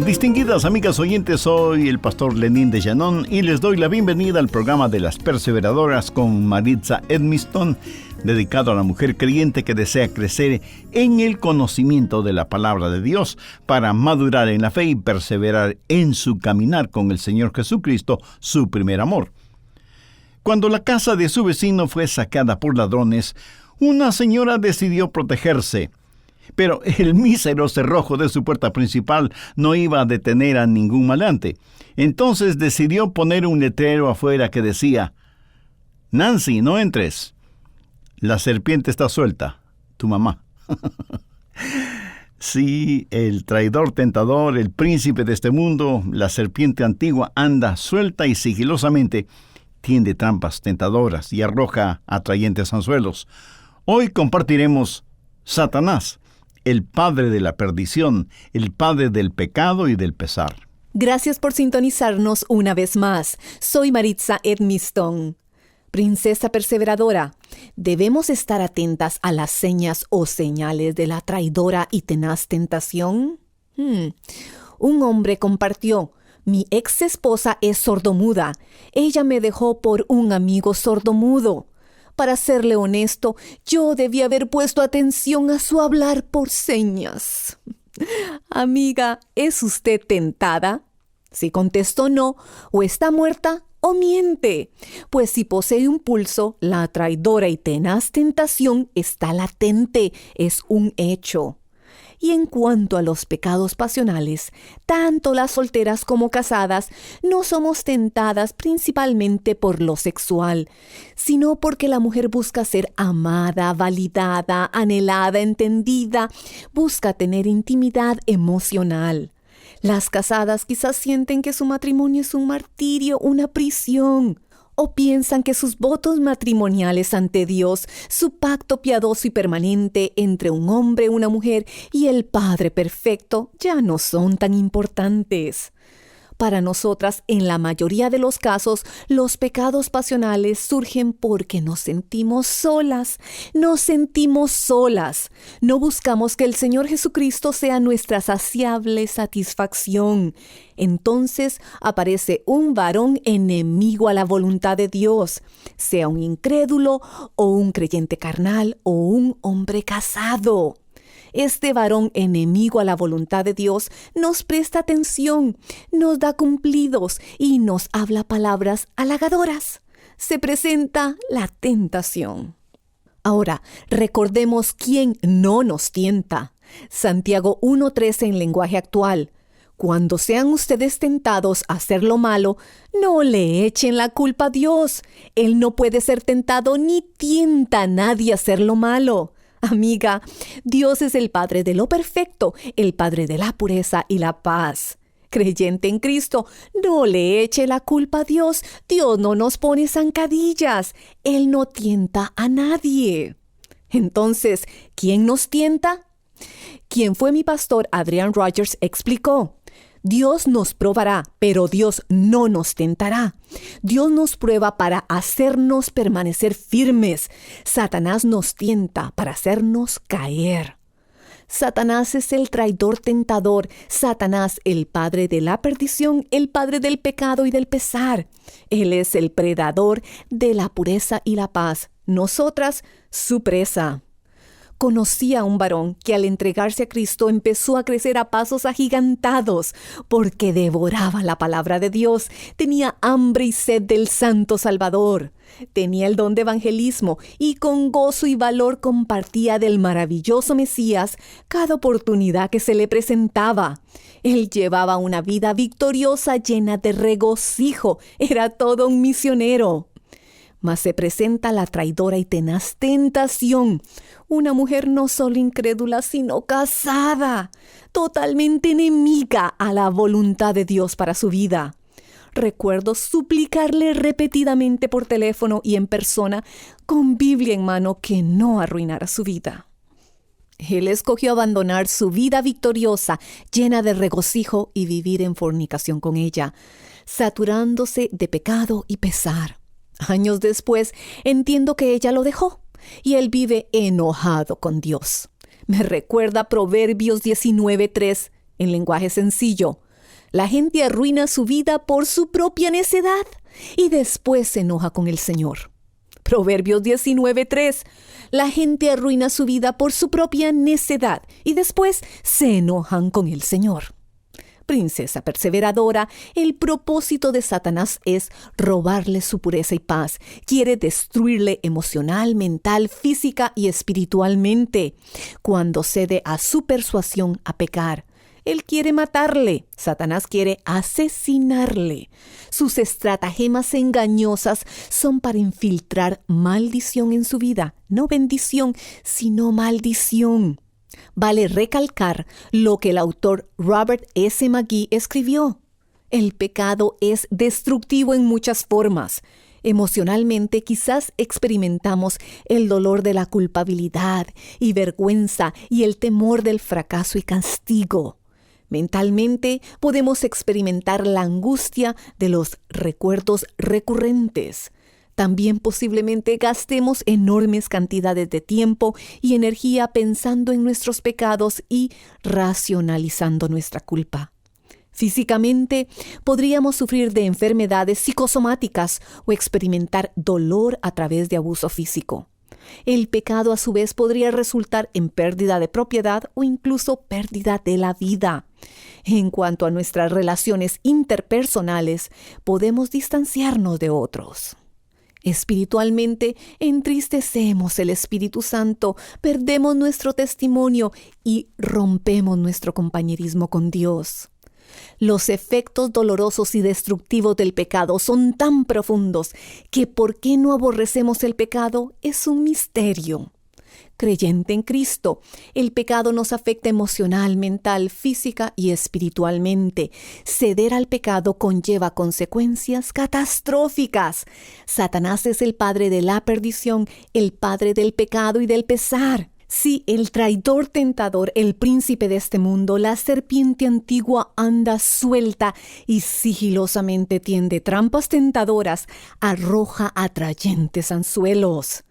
Distinguidas amigas oyentes, soy el pastor Lenín de Llanón y les doy la bienvenida al programa de las perseveradoras con Maritza Edmiston, dedicado a la mujer creyente que desea crecer en el conocimiento de la palabra de Dios para madurar en la fe y perseverar en su caminar con el Señor Jesucristo, su primer amor. Cuando la casa de su vecino fue saqueada por ladrones, una señora decidió protegerse. Pero el mísero cerrojo de su puerta principal no iba a detener a ningún maleante. Entonces decidió poner un letrero afuera que decía: Nancy, no entres. La serpiente está suelta. Tu mamá. Sí, el traidor tentador, el príncipe de este mundo, la serpiente antigua, anda suelta y sigilosamente, tiende trampas tentadoras y arroja atrayentes anzuelos. Hoy compartiremos Satanás, el padre de la perdición, el padre del pecado y del pesar. Gracias por sintonizarnos una vez más. Soy Maritza Edmiston. Princesa perseveradora, ¿debemos estar atentas a las señas o señales de la traidora y tenaz tentación? Un hombre compartió: mi ex esposa es sordomuda. Ella me dejó por un amigo sordomudo. Para serle honesto, yo debí haber puesto atención a su hablar por señas. Amiga, ¿es usted tentada? Si contestó no, o está muerta o miente. Pues si posee un pulso, la traidora y tenaz tentación está latente, es un hecho. Y en cuanto a los pecados pasionales, tanto las solteras como casadas no somos tentadas principalmente por lo sexual, sino porque la mujer busca ser amada, validada, anhelada, entendida, busca tener intimidad emocional. Las casadas quizás sienten que su matrimonio es un martirio, una prisión, o piensan que sus votos matrimoniales ante Dios, su pacto piadoso y permanente entre un hombre, una mujer y el Padre perfecto ya no son tan importantes. Para nosotras, en la mayoría de los casos, los pecados pasionales surgen porque nos sentimos solas. No buscamos que el Señor Jesucristo sea nuestra saciable satisfacción. Entonces aparece un varón enemigo a la voluntad de Dios, sea un incrédulo o un creyente carnal o un hombre casado. Este varón enemigo a la voluntad de Dios nos presta atención, nos da cumplidos y nos habla palabras halagadoras. Se presenta la tentación. Ahora, recordemos quién no nos tienta. Santiago 1:13 en lenguaje actual. Cuando sean ustedes tentados a hacer lo malo, no le echen la culpa a Dios. Él no puede ser tentado ni tienta a nadie a hacer lo malo. Amiga, Dios es el Padre de lo perfecto, el Padre de la pureza y la paz. Creyente en Cristo, no le eche la culpa a Dios. Dios no nos pone zancadillas. Él no tienta a nadie. Entonces, ¿quién nos tienta? Quien fue mi pastor, Adrian Rogers, explicó: Dios nos probará, pero Dios no nos tentará. Dios nos prueba para hacernos permanecer firmes. Satanás nos tienta para hacernos caer. Satanás es el traidor tentador. Satanás, el padre de la perdición, el padre del pecado y del pesar. Él es el predador de la pureza y la paz. Nosotras, su presa. Conocí a un varón que al entregarse a Cristo empezó a crecer a pasos agigantados porque devoraba la palabra de Dios, tenía hambre y sed del Santo Salvador, tenía el don de evangelismo y con gozo y valor compartía del maravilloso Mesías cada oportunidad que se le presentaba. Él llevaba una vida victoriosa llena de regocijo, era todo un misionero. Mas se presenta la traidora y tenaz tentación, una mujer no solo incrédula, sino casada, totalmente enemiga a la voluntad de Dios para su vida. Recuerdo suplicarle repetidamente por teléfono y en persona, con Biblia en mano, que no arruinara su vida. Él escogió abandonar su vida victoriosa, llena de regocijo, y vivir en fornicación con ella, saturándose de pecado y pesar. Años después, entiendo que ella lo dejó y él vive enojado con Dios. Me recuerda Proverbios 19:3 en lenguaje sencillo. La gente arruina su vida por su propia necedad y después se enoja con el Señor. Proverbios 19:3. La gente arruina su vida por su propia necedad y después se enojan con el Señor. Princesa perseveradora, el propósito de Satanás es robarle su pureza y paz. Quiere destruirle emocional, mental, física y espiritualmente. Cuando cede a su persuasión a pecar, él quiere matarle. Satanás quiere asesinarle. Sus estratagemas engañosas son para infiltrar maldición en su vida. No bendición, sino maldición. Vale recalcar lo que el autor Robert S. McGee escribió. El pecado es destructivo en muchas formas. Emocionalmente quizás experimentamos el dolor de la culpabilidad y vergüenza y el temor del fracaso y castigo. Mentalmente podemos experimentar la angustia de los recuerdos recurrentes. También posiblemente gastemos enormes cantidades de tiempo y energía pensando en nuestros pecados y racionalizando nuestra culpa. Físicamente, podríamos sufrir de enfermedades psicosomáticas o experimentar dolor a través de abuso físico. El pecado a su vez podría resultar en pérdida de propiedad o incluso pérdida de la vida. En cuanto a nuestras relaciones interpersonales, podemos distanciarnos de otros. Espiritualmente, entristecemos el Espíritu Santo, perdemos nuestro testimonio y rompemos nuestro compañerismo con Dios. Los efectos dolorosos y destructivos del pecado son tan profundos que ¿por qué no aborrecemos el pecado? Es un misterio. Creyente en Cristo, el pecado nos afecta emocional, mental, física y espiritualmente. Ceder al pecado conlleva consecuencias catastróficas. Satanás es el padre de la perdición, el padre del pecado y del pesar. Sí, el traidor tentador, el príncipe de este mundo, la serpiente antigua anda suelta y sigilosamente tiende trampas tentadoras, arroja atrayentes anzuelos.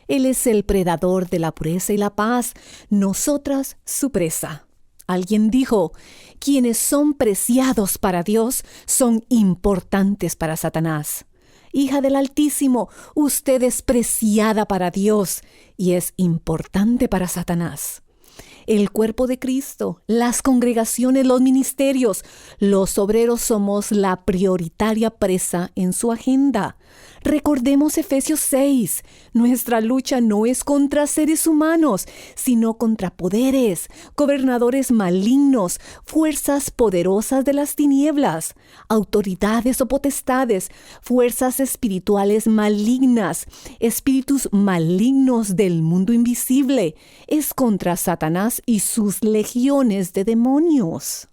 Él es el predador de la pureza y la paz, nosotras su presa. Alguien dijo, quienes son preciados para Dios son importantes para Satanás. Hija del Altísimo, usted es preciada para Dios y es importante para Satanás. El cuerpo de Cristo, las congregaciones, los ministerios, los obreros somos la prioritaria presa en su agenda. Recordemos Efesios 6. Nuestra lucha no es contra seres humanos, sino contra poderes, gobernadores malignos, fuerzas poderosas de las tinieblas, autoridades o potestades, fuerzas espirituales malignas, espíritus malignos del mundo invisible. Es contra Satanás y sus legiones de demonios.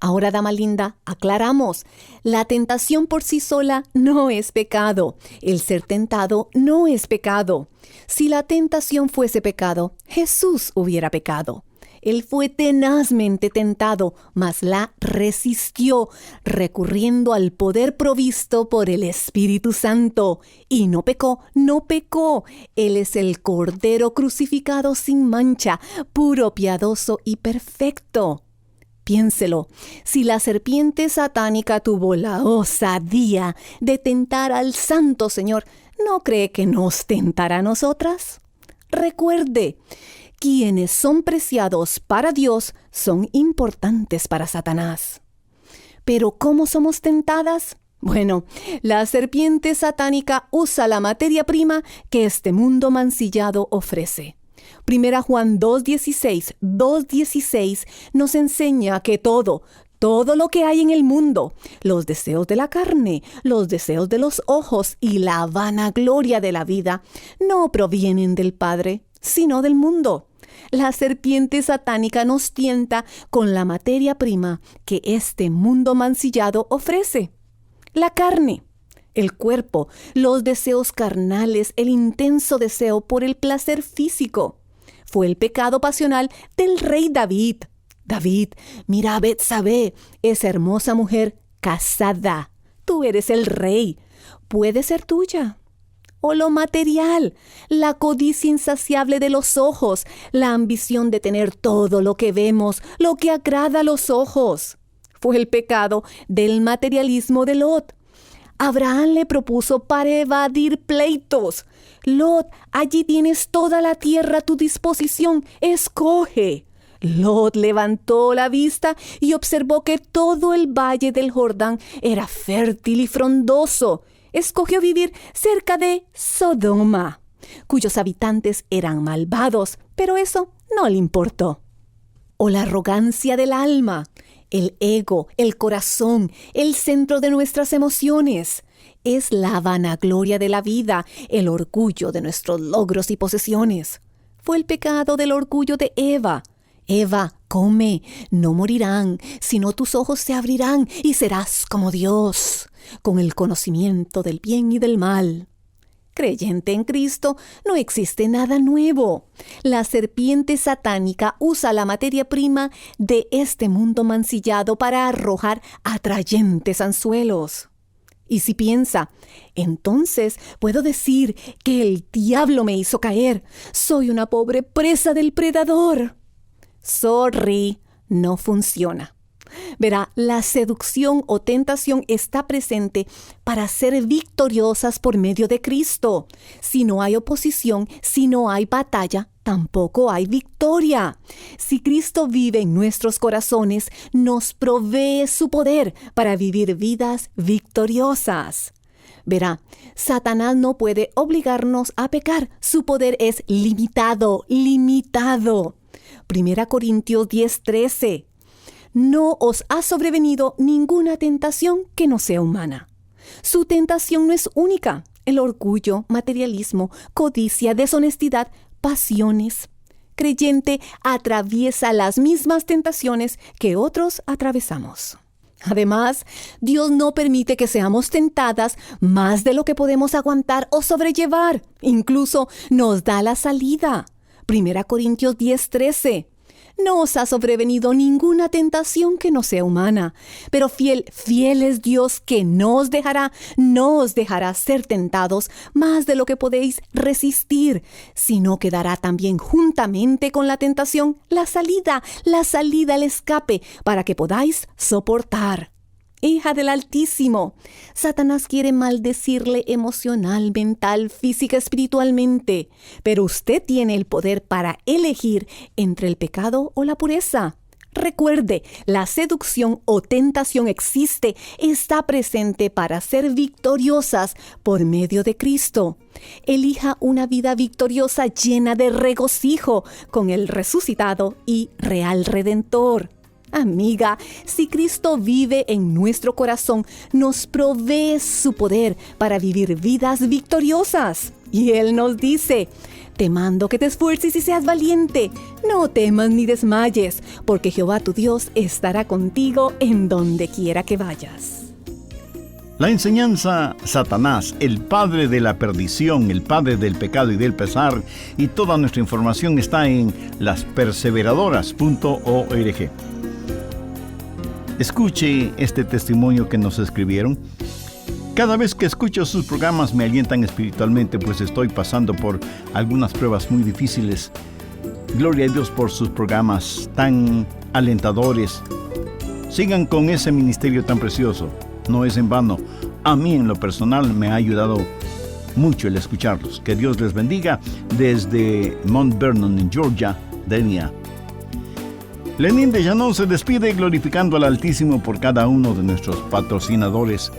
Ahora, dama linda, aclaramos, la tentación por sí sola no es pecado. El ser tentado no es pecado. Si la tentación fuese pecado, Jesús hubiera pecado. Él fue tenazmente tentado, mas la resistió, recurriendo al poder provisto por el Espíritu Santo. Y no pecó, no pecó. Él es el Cordero crucificado sin mancha, puro, piadoso y perfecto. Piénselo, si la serpiente satánica tuvo la osadía de tentar al Santo Señor, ¿no cree que nos tentará a nosotras? Recuerde, quienes son preciados para Dios son importantes para Satanás. ¿Pero cómo somos tentadas? Bueno, la serpiente satánica usa la materia prima que este mundo mancillado ofrece. 1 Juan 2:16 nos enseña que todo lo que hay en el mundo, los deseos de la carne, los deseos de los ojos y la vanagloria de la vida, no provienen del Padre, sino del mundo. La serpiente satánica nos tienta con la materia prima que este mundo mancillado ofrece. La carne, el cuerpo, los deseos carnales, el intenso deseo por el placer físico. Fue el pecado pasional del rey David. David, mira a Betsabé, esa hermosa mujer casada. Tú eres el rey. Puede ser tuya. O lo material, la codicia insaciable de los ojos, la ambición de tener todo lo que vemos, lo que agrada a los ojos. Fue el pecado del materialismo de Lot. Abraham le propuso para evadir pleitos: Lot, allí tienes toda la tierra a tu disposición, escoge. Lot levantó la vista y observó que todo el valle del Jordán era fértil y frondoso. Escogió vivir cerca de Sodoma, cuyos habitantes eran malvados, pero eso no le importó. O la arrogancia del alma, el ego, el corazón, el centro de nuestras emociones. Es la vanagloria de la vida, el orgullo de nuestros logros y posesiones. Fue el pecado del orgullo de Eva. Eva, come, no morirán, sino tus ojos se abrirán y serás como Dios, con el conocimiento del bien y del mal. Creyente en Cristo, no existe nada nuevo. La serpiente satánica usa la materia prima de este mundo mancillado para arrojar atrayentes anzuelos. Y si piensa, entonces puedo decir que el diablo me hizo caer. Soy una pobre presa del predador. Sorry, no funciona. Verá, la seducción o tentación está presente para ser victoriosas por medio de Cristo. Si no hay oposición, si no hay batalla, tampoco hay victoria. Si Cristo vive en nuestros corazones, nos provee su poder para vivir vidas victoriosas. Verá, Satanás no puede obligarnos a pecar. Su poder es limitado. 1 Corintios 10:13. No os ha sobrevenido ninguna tentación que no sea humana. Su tentación no es única. El orgullo, materialismo, codicia, deshonestidad, pasiones. Creyente atraviesa las mismas tentaciones que otros atravesamos. Además, Dios no permite que seamos tentadas más de lo que podemos aguantar o sobrellevar. Incluso nos da la salida. 1 Corintios 10:13. No os ha sobrevenido ninguna tentación que no sea humana, pero fiel es Dios, que no os dejará ser tentados más de lo que podéis resistir, sino que dará también juntamente con la tentación la salida, el escape, para que podáis soportar. Hija del Altísimo, Satanás quiere maldecirle emocional, mental, física, espiritualmente, pero usted tiene el poder para elegir entre el pecado o la pureza. Recuerde, la seducción o tentación existe, está presente para ser victoriosas por medio de Cristo. Elija una vida victoriosa llena de regocijo con el resucitado y real Redentor. Amiga, si Cristo vive en nuestro corazón, nos provee su poder para vivir vidas victoriosas. Y Él nos dice: te mando que te esfuerces y seas valiente. No temas ni desmayes, porque Jehová tu Dios estará contigo en donde quiera que vayas. La enseñanza Satanás, el padre de la perdición, el padre del pecado y del pesar, y toda nuestra información está en lasperseveradoras.org. Escuche este testimonio que nos escribieron. Cada vez que escucho sus programas me alientan espiritualmente, pues estoy pasando por algunas pruebas muy difíciles. Gloria a Dios por sus programas tan alentadores. Sigan con ese ministerio tan precioso. No es en vano. A mí en lo personal me ha ayudado mucho el escucharlos. Que Dios les bendiga desde Mount Vernon, en Georgia, Denia. Lenín de Llanón se despide glorificando al Altísimo por cada uno de nuestros patrocinadores.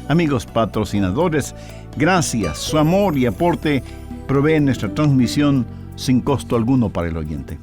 Amigos patrocinadores, gracias. Su amor y aporte proveen nuestra transmisión sin costo alguno para el oyente.